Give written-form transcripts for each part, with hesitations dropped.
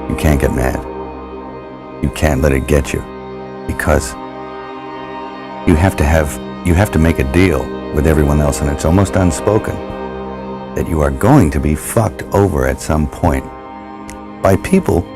You can't get mad. You can't let it get you, because you have to make a deal with everyone else, and it's almost unspoken that you are going to be fucked over at some point by people.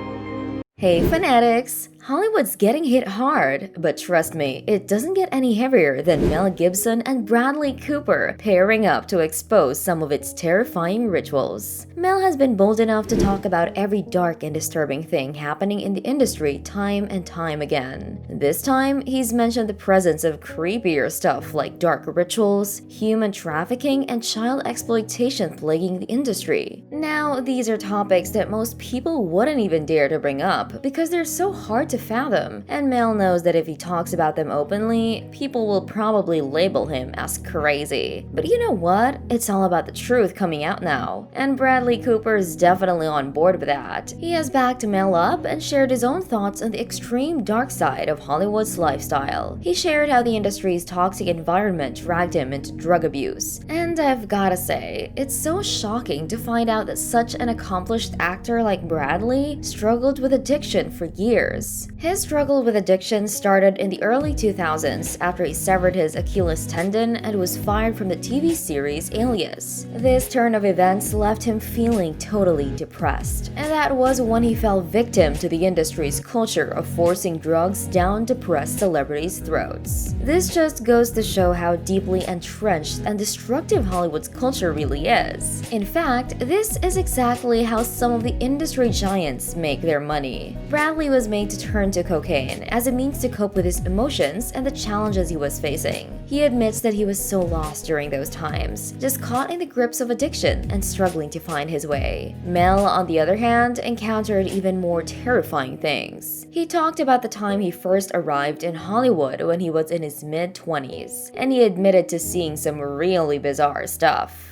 Hey fanatics! Hollywood's getting hit hard, but trust me, it doesn't get any heavier than Mel Gibson and Bradley Cooper pairing up to expose some of its terrifying rituals. Mel has been bold enough to talk about every dark and disturbing thing happening in the industry time and time again. This time, he's mentioned the presence of creepier stuff like dark rituals, human trafficking, and child exploitation plaguing the industry. Now, these are topics that most people wouldn't even dare to bring up because they're so hard to fathom, and Mel knows that if he talks about them openly, people will probably label him as crazy. But you know what? It's all about the truth coming out now, and Bradley Cooper is definitely on board with that. He has backed Mel up and shared his own thoughts on the extreme dark side of Hollywood's lifestyle. He shared how the industry's toxic environment dragged him into drug abuse, and I've gotta say, it's so shocking to find out that such an accomplished actor like Bradley struggled with addiction for years. His struggle with addiction started in the early 2000s after he severed his Achilles tendon and was fired from the TV series Alias. This turn of events left him feeling totally depressed, and that was when he fell victim to the industry's culture of forcing drugs down depressed celebrities' throats. This just goes to show how deeply entrenched and destructive Hollywood's culture really is. In fact, this is exactly how some of the industry giants make their money. Bradley was made to turn to cocaine as a means to cope with his emotions and the challenges he was facing. He admits that he was so lost during those times, just caught in the grips of addiction and struggling to find his way. Mel, on the other hand, encountered even more terrifying things. He talked about the time he first arrived in Hollywood when he was in his mid-20s, and he admitted to seeing some really bizarre stuff.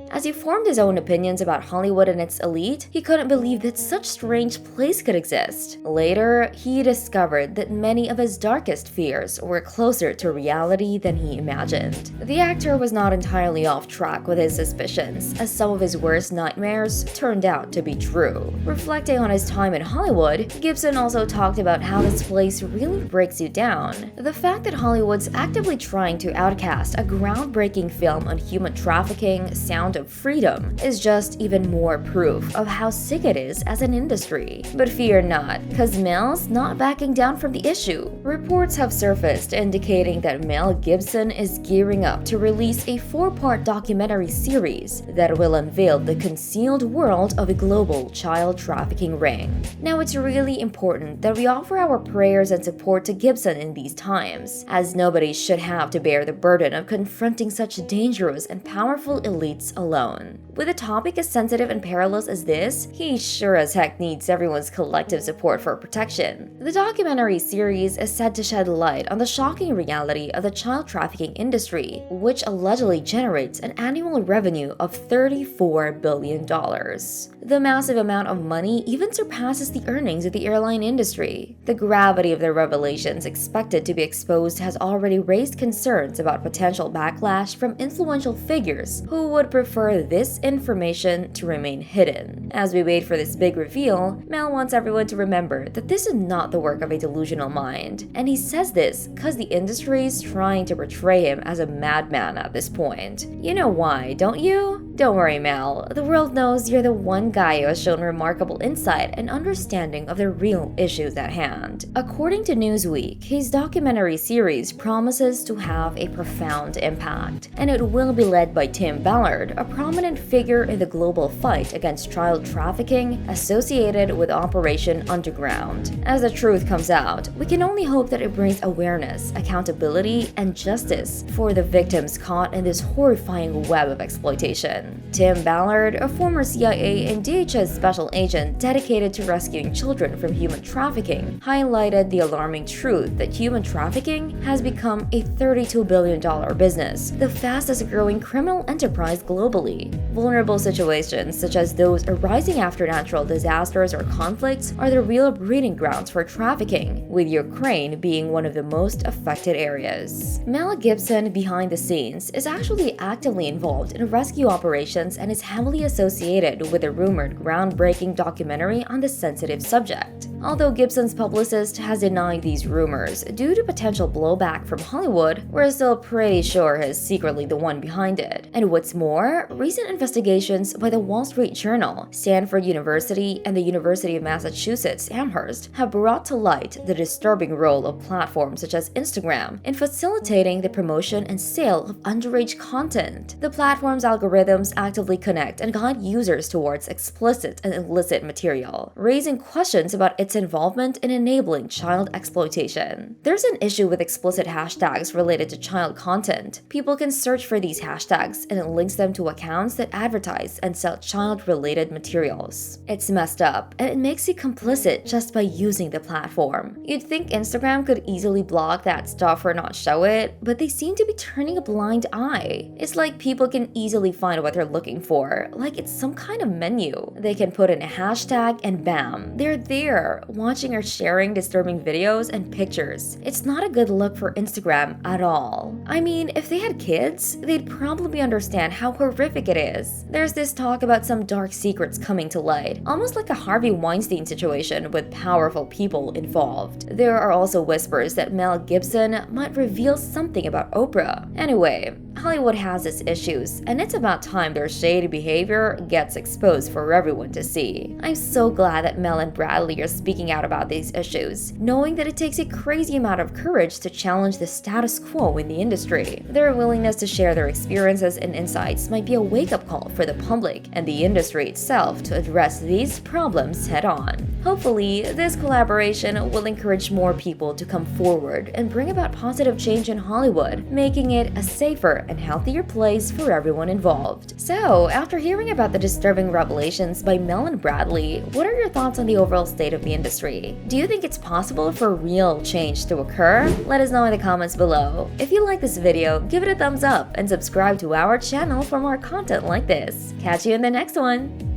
As he formed his own opinions about Hollywood and its elite, he couldn't believe that such strange place could exist. Later, he discovered that many of his darkest fears were closer to reality than he imagined. The actor was not entirely off track with his suspicions, as some of his worst nightmares turned out to be true. Reflecting on his time in Hollywood, Gibson also talked about how this place really breaks you down. The fact that Hollywood's actively trying to outcast a groundbreaking film on human trafficking, Sound of Freedom, is just even more proof of how sick it is as an industry. But fear not, cause Mel's not backing down from the issue. Reports have surfaced indicating that Mel Gibson is gearing up to release a 4-part documentary series that will unveil the concealed world of a global child trafficking ring. Now, it's really important that we offer our prayers and support to Gibson in these times, as nobody should have to bear the burden of confronting such dangerous and powerful elites alone. With a topic as sensitive and perilous as this, he sure as heck needs everyone's collective support for protection. The documentary series is said to shed light on the shocking reality of the child trafficking industry, which allegedly generates an annual revenue of $34 billion. The massive amount of money even surpasses the earnings of the airline industry. The gravity of the revelations expected to be exposed has already raised concerns about potential backlash from influential figures who would prefer this information to remain hidden. As we wait for this big reveal, Mel wants everyone to remember that this is not the work of a delusional mind, and he says this because the industry is trying to portray him as a madman at this point. You know why, don't you? Don't worry, Mel. The world knows you're the one guy who has shown remarkable insight and understanding of the real issues at hand. According to Newsweek, his documentary series promises to have a profound impact, and it will be led by Tim Ballard, a prominent figure in the global fight against child trafficking associated with Operation Underground. As the truth comes out, we can only hope that it brings awareness, accountability, and justice for the victims caught in this horrifying web of exploitation. Tim Ballard, a former CIA and DHS special agent dedicated to rescuing children from human trafficking, highlighted the alarming truth that human trafficking has become a $32 billion business, the fastest growing criminal enterprise globally. Vulnerable situations such as those arising after natural disasters or conflicts are the real breeding grounds for trafficking, with Ukraine being one of the most affected areas. Mel Gibson, behind the scenes, is actually actively involved in rescue operations collaborations and is heavily associated with a rumored groundbreaking documentary on the sensitive subject. Although Gibson's publicist has denied these rumors due to potential blowback from Hollywood, we're still pretty sure he's secretly the one behind it. And what's more, recent investigations by the Wall Street Journal, Stanford University, and the University of Massachusetts Amherst have brought to light the disturbing role of platforms such as Instagram in facilitating the promotion and sale of underage content. The platform's algorithms actively connect and guide users towards explicit and illicit material, raising questions about its involvement in enabling child exploitation. There's an issue with explicit hashtags related to child content. People can search for these hashtags and it links them to accounts that advertise and sell child-related materials. It's messed up, and it makes you complicit just by using the platform. You'd think Instagram could easily block that stuff or not show it, but they seem to be turning a blind eye. It's like people can easily find what they're looking for, like it's some kind of menu. They can put in a hashtag and bam, they're there, watching or sharing disturbing videos and pictures. It's not a good look for Instagram at all. I mean, if they had kids, they'd probably understand how horrific it is. There's this talk about some dark secrets coming to light, almost like a Harvey Weinstein situation with powerful people involved. There are also whispers that Mel Gibson might reveal something about Oprah. Anyway, Hollywood has its issues, and it's about time their shady behavior gets exposed for everyone to see. I'm so glad that Mel and Bradley are speaking out about these issues, knowing that it takes a crazy amount of courage to challenge the status quo in the industry. Their willingness to share their experiences and insights might be a wake-up call for the public and the industry itself to address these problems head-on. Hopefully, this collaboration will encourage more people to come forward and bring about positive change in Hollywood, making it a safer and healthier place for everyone involved. So, after hearing about the disturbing revelations by Mel and Bradley, what are your thoughts on the overall state of the industry? Do you think it's possible for real change to occur? Let us know in the comments below. If you like this video, give it a thumbs up and subscribe to our channel for more content like this. Catch you in the next one!